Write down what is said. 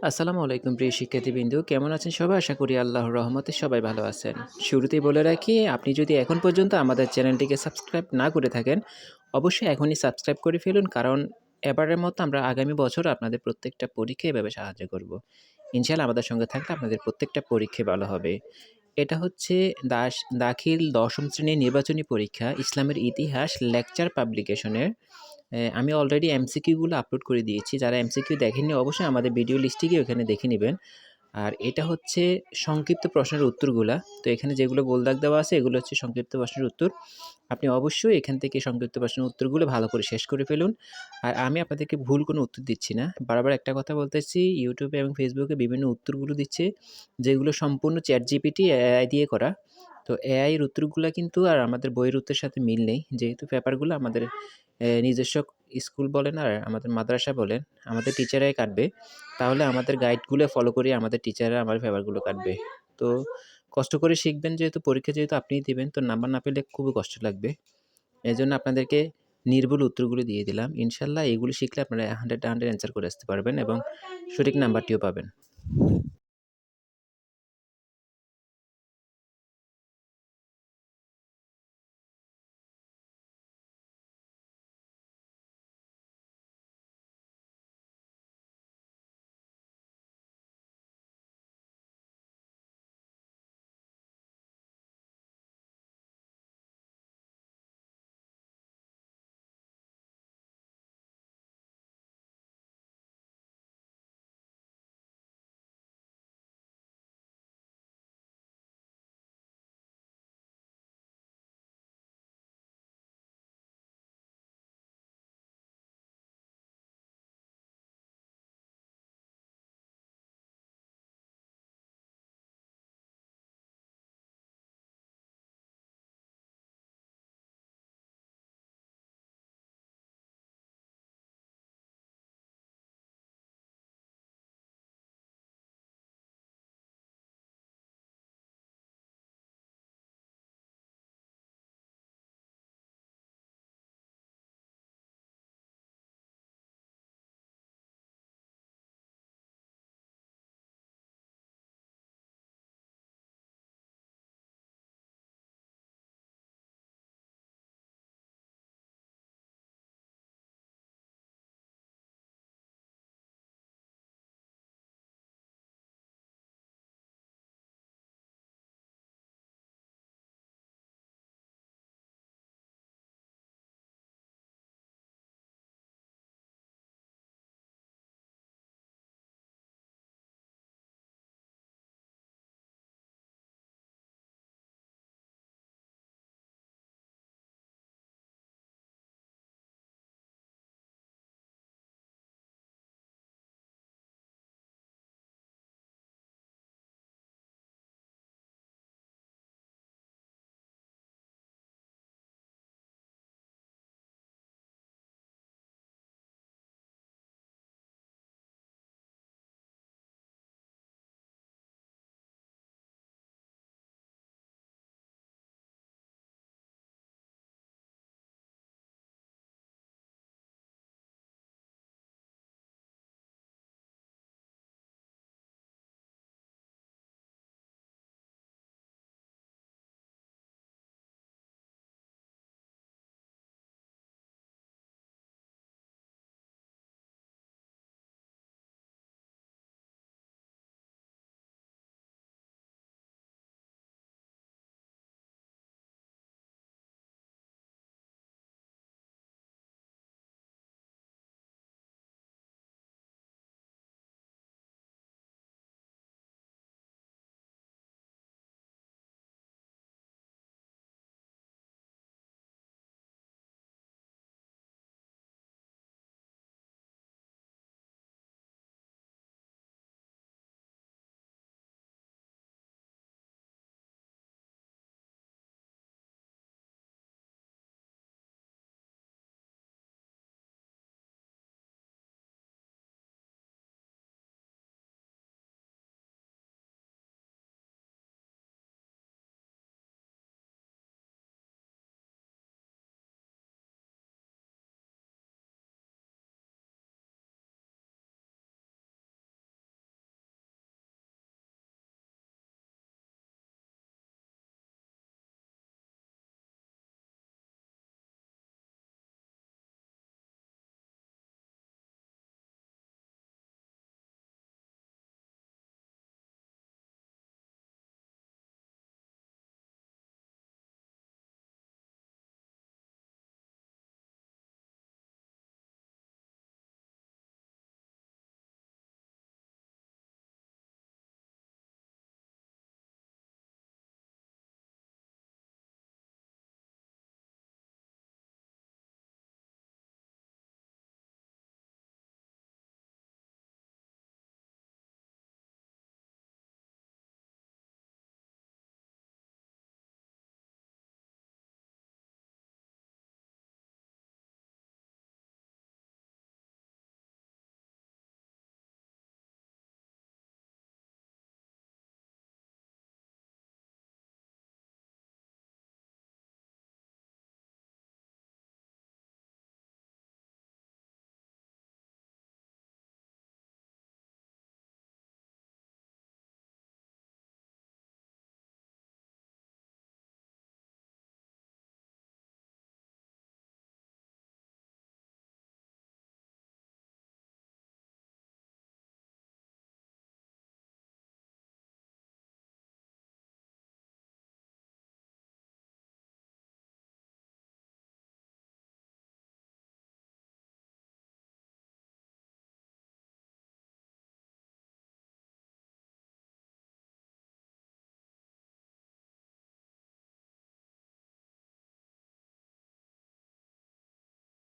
আসসালামু আলাইকুম প্রিয় শিক্ষার্থীবৃন্দু। কেমন আছেন সবাই? আশা করি আল্লাহর রহমতে সবাই ভালো আছেন। শুরুতেই বলে রাখি, আপনি যদি এখন পর্যন্ত আমাদের চ্যানেলটিকে সাবস্ক্রাইব না করে থাকেন, অবশ্যই এখনই সাবস্ক্রাইব করে ফেলুন। কারণ এবারের মতো আমরা আগামী বছর আপনাদের প্রত্যেকটা পরীক্ষায় এভাবে সাহায্য করব। ইনশাআল্লাহ আমাদের সঙ্গে থাকলে আপনাদের প্রত্যেকটা পরীক্ষাই ভালো হবে। এটা হচ্ছে দাখিল ১০ম শ্রেণীর নির্বাচনী পরীক্ষা, ইসলামের ইতিহাস লেকচার পাবলিকেশনের। আমি অলরেডি এমসিকিউ গুলো আপলোড করে দিয়েছি। যারা এমসিকিউ দেখেননি অবশ্যই আমাদের ভিডিও লিস্টে গিয়ে ওখানে দেখে নিবেন। আর এটা হচ্ছে সংক্ষিপ্ত প্রশ্নের উত্তরগুলা। তো এখানে যেগুলো গোলদাগ দেওয়া আছে এগুলো হচ্ছে সংক্ষিপ্ত প্রশ্নের উত্তর। আপনি অবশ্যই এখান থেকে সংক্ষিপ্ত প্রশ্নের উত্তরগুলো ভালো করে শেষ করে ফেলুন। আর আমি আপনাদেরকে ভুল কোনো উত্তর দিচ্ছি না। বারবার একটা কথা বলতেছি, YouTube এবং Facebook এ বিভিন্ন উত্তরগুলো দিচ্ছে যেগুলো সম্পূর্ণ ChatGPT, AI দিয়ে করা। তো AI এর উত্তরগুলা কিন্তু আর আমাদের বইয়ের উত্তরের সাথে মিল নেই। যেহেতু পেপারগুলো আমাদের নিজস্ব স্কুল বলেন আর আমাদের মাদ্রাসা বলেন, আমাদের টিচাররাই কাটবে। তাহলে আমাদের গাইডগুলো ফলো করে আমাদের টিচাররা আমার পেপারগুলো কাটবে। তো কষ্ট করে শিখবেন, যেহেতু পরীক্ষা যেহেতু আপনিই দিবেন, তো নাম্বার না পেলে খুবই কষ্ট লাগবে। এজন্য আপনাদেরকে নির্ভুল উত্তরগুলো দিয়ে দিলাম। ইনশাআল্লাহ এগুলো শিখলে আপনারা 100 এ 100 অ্যান্সার করে আসতে পারবেন এবং সঠিক নাম্বারটিও পাবেন।